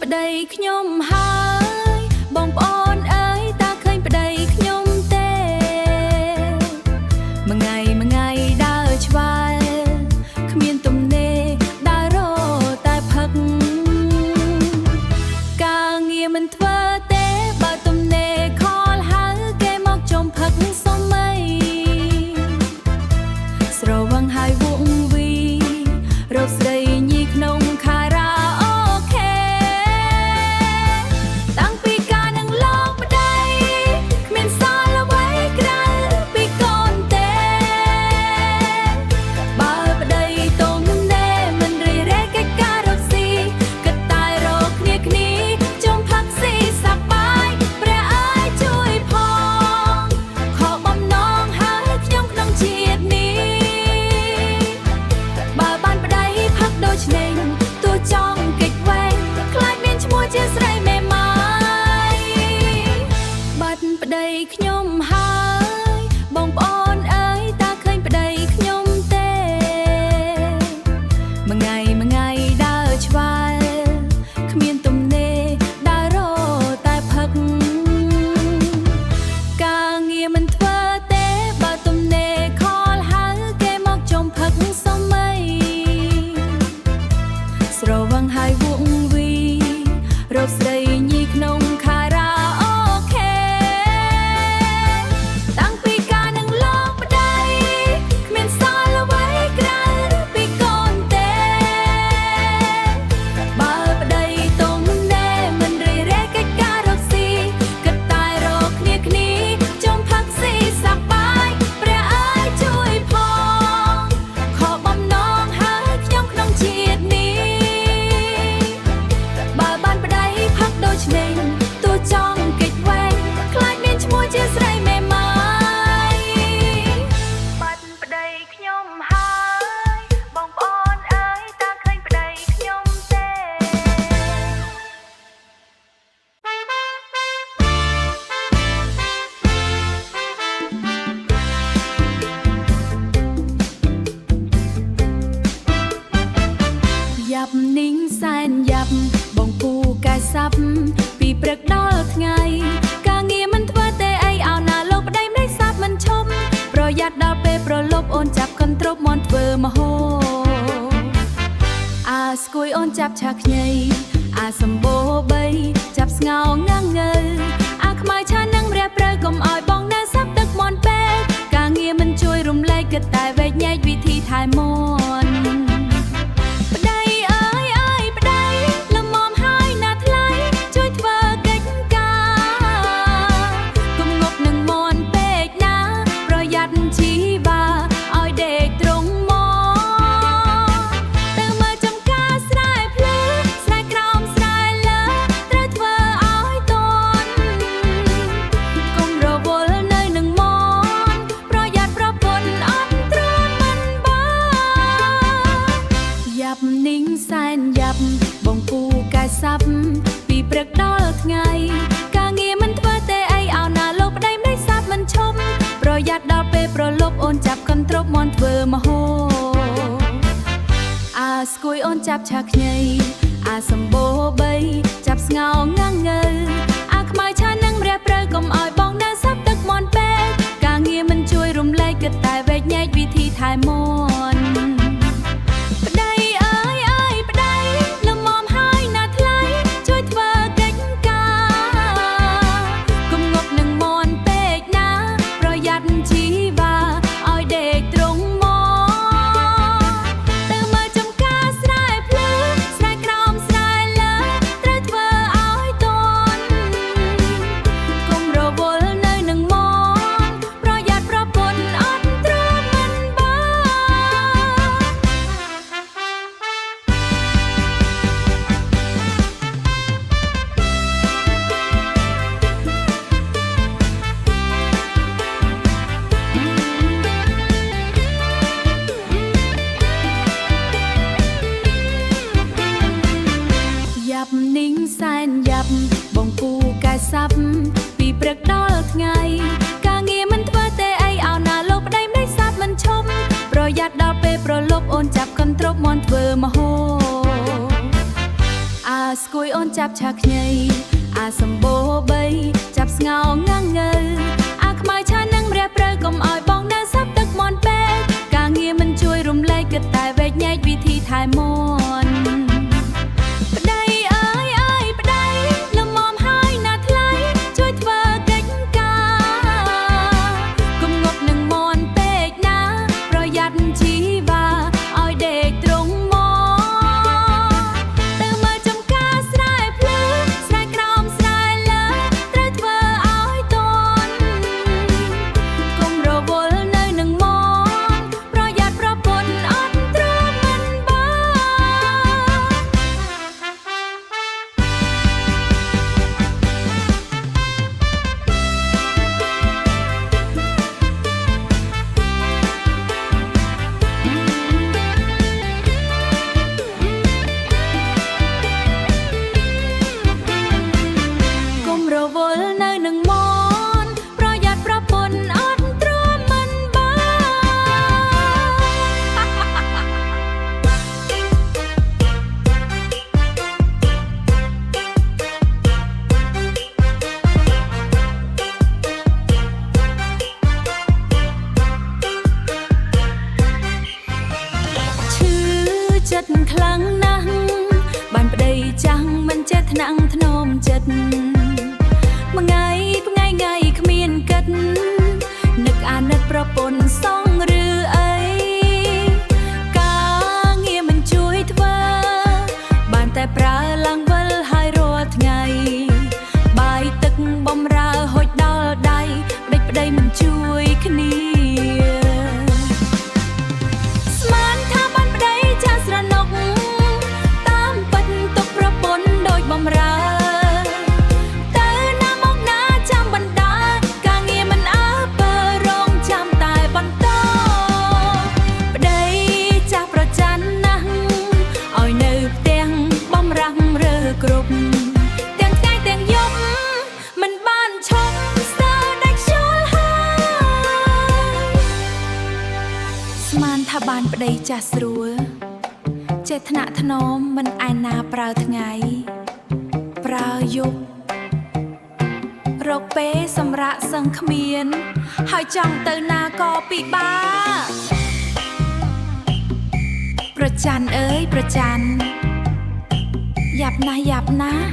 ប្តីខ្ញុំហើយបងប្អូនអើយតើឃើញប្តីខ្ញុំទេមួយថ្ងៃដើរឆ្វែលគ្មានទំនេរដើររតែផឹកការងារមិនធ្វើទេបើទំនេរខលហៅគេមកចុំផឹកសុំអីស្រវឹងហើយវងវីរកស្រីញីក្នុងខារ៉ាខ្ញុំហើយបងប្អូនអើយតើឃើញប្តីខ្ញុំទេមួយថ្ងៃដើរឆ្វែលគ្មានទំនេរដើររតែផឹកការងារមិនធ្វើទេបើទំនេរខលហៅគេមកចុំផឹកសុំអីស្រវឹងហើយវងវីរកស្រីញីក្នុងខារ៉ាយ៉ាប់នីងសែនយ៉ាប់បងពូកាយសាប់ពីព្រឹកដល់ថ្ងៃការងារមិនធ្វើទេអីអោណាលោកប្តីម្លេចសាប់មិនឈប់ប្រយ័ត្នដល់ពេលប្រលប់អូនចាប់កន្ទ្រប់មន់ធ្វើមហោអាស្គួយអូនចាប់ឆាខ្ញីអាសម្បូរបីចាប់ស្ងោងាំងងើអាខ្មៅឆានឹងរះព្រៅកុំឲ្យបងនៅសាប់ទឹកមន់ពេកការងារមិនជួយរំលែកគិតតែវែកញែកវិធីថែមន់នីងសែនយ៉ាប់បងពូកាយសាប់ពីព្រឹកដល់ថ្ងៃការងារមិនធ្វើទេអីអោណាលោកប្តីម្លេចសាប់មិនឈប់ប្រយ័ត្នដល់ពេលប្រលប់អូនចាប់កន្ទ្រប់មន់ធ្វើមហោអាស្គួយអូនចាប់ឆាខ្ញីអាសម្បូរបីចាប់ស្ងោងាំងងើអាខ្មៅឆានឹងរះព្រៅកុំឲ្យបងនៅសាប់ទឹកមន់ពេកការងារមិនជួយរំលែកគិតតែវែកញែកវិធីថែមន់នីងសែនយ៉ាប់បងពូកាយសាប់ពីព្រឹកដល់ថ្ងៃការងារមិនធ្វើទេអីអោណាលោកប្តីម្លេចសាប់មិនឈប់ប្រយ័ត្នដល់ពេលប្រលប់អូនចាប់កន្ទ្រប់មន់ធ្វើមហោអា ស្គួយអូនចាប់ឆាខ្ញីអាសម្បូរបីចាប់ស្ងោងាំងងើអាខ្មៅឆានឹងរះព្រៅកុំឲ្យបងនៅសាប់ទឹកមន់ពេកការងារមិនជួយរំលែកគិតតែវែកញែកវិធីថែមន់ប្តីអើយអើយប្តីលំមហើយណាថ្លៃជួយធ្វើកិច្ចការកុំងប់នឹងមន់ពេកណាប្រយ័ត្នជីវ៉ាឲ្យដេកត្រង់ចិត្តខ្លាំងណាស់បានប្តីចាំងមិនចេះថ្នាំងធ្នមចិត្តមួយថ្ងៃគ្មានគិតនឹកអាណិតប្រពន្ធសងឬអីការងារមិនជួយធ្វើបានតែប្រើឡើងវិលហើយរាល់ថ្ងៃបាយទឹកបំរើហុចដល់ដៃប្តីមិនជួយគ្នាគ្រប់ទាំងថ្ងៃទាំងយប់មិនបានឈប់ស្ទើរដាច់ខ្យល់ហើយស្មានថាបានប្តីចាស់ស្រួលចេះថ្នាក់ថ្នមមិនឯណាប្រើថ្ងៃប្រើយប់រកពេលសម្រាកសឹងគ្មានហើយចង់ទៅណាក៏ពិបាកប្រច័នអើយប្រច័នយ៉ាប់ណាស់យ៉ាប់ណាស់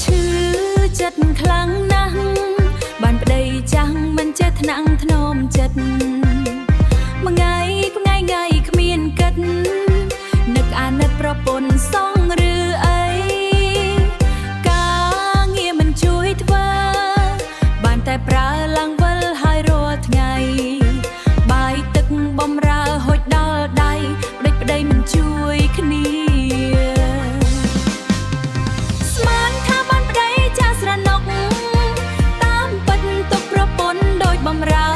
ឈឺចិត្តខ្លាំងណាស់បានប្តីចាំងមិនចេះថ្នាំងធ្នមចិត្តមួយថ្ងៃគ្មានគិតនឹកអាណិតប្រពន្ធសងឬអីការងារមិនជួយធ្វើបានតែប្រើឡើងវិលហើយរាល់ថ្ងៃបាយទឹកបំរើហុចដល់ដៃប្តីមិនជួយគ្នាស្មានថាបានប្តីចាស់ស្រណុកតាមពិតទុកប្រពន្ធដូចបំរើ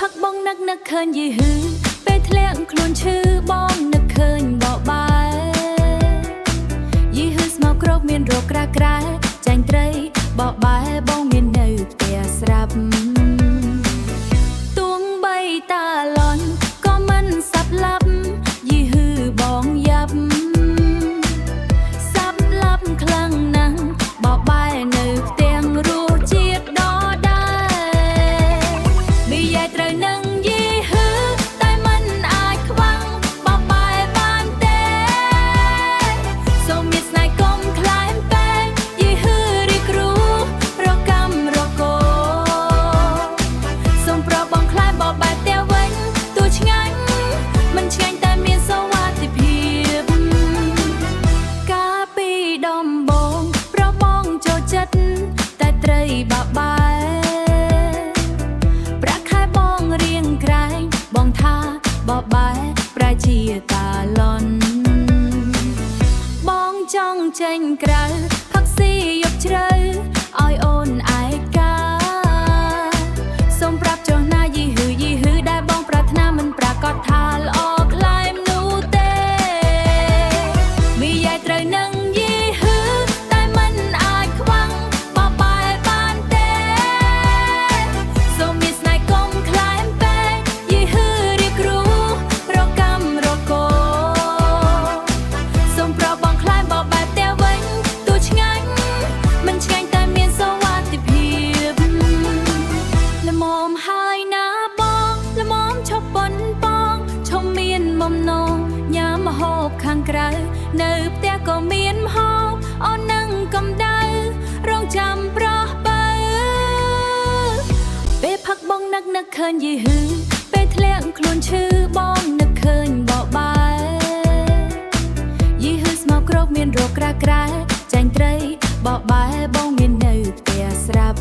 ផឹកបងនឹកឃើញយីហឺពេលធ្លាក់ខ្លួនឈឺបងនឹកឃើញបបាយយីហឺស្មៅក្រោកមានរោគក្រែចាញ់ត្រីបបាយបងមាននៅផ្ទះស្រាប់ទួងបីតាឡន់ក៏មិនសាប់ឡាប់យីហឺបងយ៉ាប់សាប់ឡាប់ខ្លាំងណាស់បបាយនៅផ្ទះរសជាតិដដែលមីយាយត្រូវនឹងដំបងប្របង ត្រីបបាយប្រាក់ខែបងរៀងក្រែងបងថាបបាយប្រែជាតាឡនបងចង់ចេញក្រៅផឹកស៊ីយប់ជ្រៅឲ្យអូនឯកាសូមប្រាប់ចុះណាយីហឺដែលបងប្រាថ្នាមិនប្រកាសថាល្អក្លែមនោះទេមីយាយត្រូវនឹងយីហឺតែមិនអាចខ្វាំងបបាយបានទេសូមមានស្នេហ៍កុំក្លែមពេកយីហឺរៀបគ្រូរកកម្មរកោសូមប្របងក្លែមបបាយផ្ទះវិញទូឆ្ងាញ់មិនឆ្ងាញ់តែមានសវត្ថិភាពល្មមហើយណាបងល្មមឈប់ប៉ុនបងឈប់មានបំណងញ៉ាំម្ហូបខាងក្រៅនៅផ្ទះក៏មានម្ហូបអូននឹងកំដៅរងចាំប្រោះបើពេលផឹកបងនឹកឃើញយីហឺពេលធ្លាក់ខ្លួនឈឺបងនឹកឃើញបបាយយីហឺស្មោកគ្រោកមានរោគក្រែចាញ់ត្រីបបាយបងមាននៅផ្ទះស្រាប់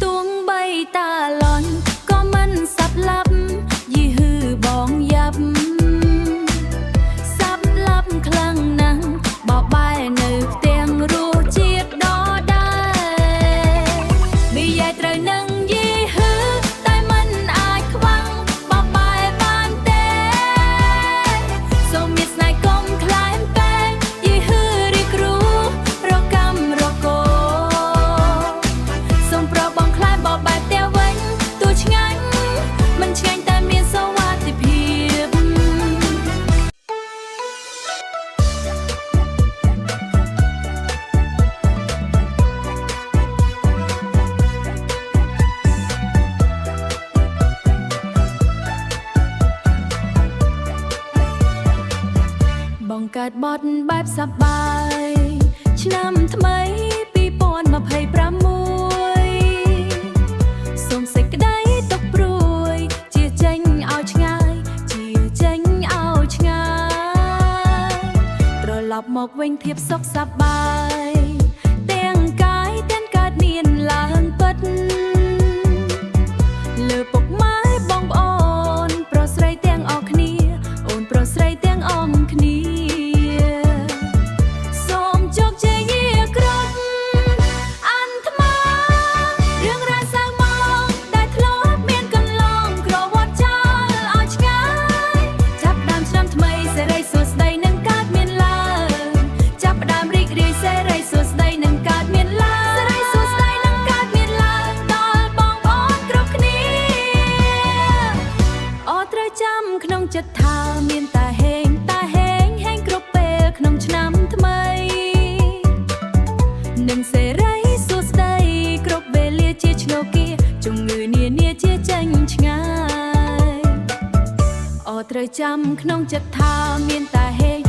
ទួងបីតាឡនក៏មិនសាប់ឡាប់យីហឺបងយ៉ាប់សាប់ឡាប់ខ្លាំងណាស់បបាយនៅផ្ទាំងរសជាតិដដែលមីយាយត្រូវនឹងយីហឺតែមិនអាចខ្វាំងបបាយបានទេសូមមានស្នេហ៍កុំក្លែមពេកយីហឺរៀបគ្រូរកកម្មរកោសូមប្របងក្លែមបបាយផ្ទះវិញទូឆ្ងាញ់មិនឆ្ងាញ់តែមានសវត្ថិភាពបងកើតបត់បែបសប្បាយឆ្នាំថ្មី2026សូមសេចក្តីទុកព្រួយជាចេញឲ្យឆ្ងាយជាចេញឲ្យឆ្ងាយត្រឡប់មកវិញភាពសុខសប្បាយទាំងកាយទាំងកើតមានឡើងពិតលើពុកម៉ែបងប្អូនប្រុសស្រីទាំងអស់គ្នាអូនប្រុសស្រីទាំងអស់គ្នាសូមជោគជ័យជាគ្រប់អន្តមារឿងរ៉ាវសៅមកដែលធ្លាប់មានកន្លងក្រវត្តចោលឲ្យឆ្ងាយចាប់ផ្ដើមឆ្នាំថ្មីសេរីសួស្តីនឹងកើតមានឡើងចាប់ផ្ដើមរីករាយសេរីសួស្តីនឹងកើតមានឡើងសេរីសួស្តីនឹងកើតមានឡើងដល់បងប្អូនគ្រប់គ្នាអូត្រូវចាំក្នុងចិត្តថាមានតែហេងគ្រប់ពេលក្នុងឆ្នាំថ្មីនឹងសេរីសួស្តីគ្រប់វេលាជាឆ្នោគាជំងឺនានាជាចេញឆ្ងាយអូត្រូវចាំក្នុងចិត្តថាមានតែហេង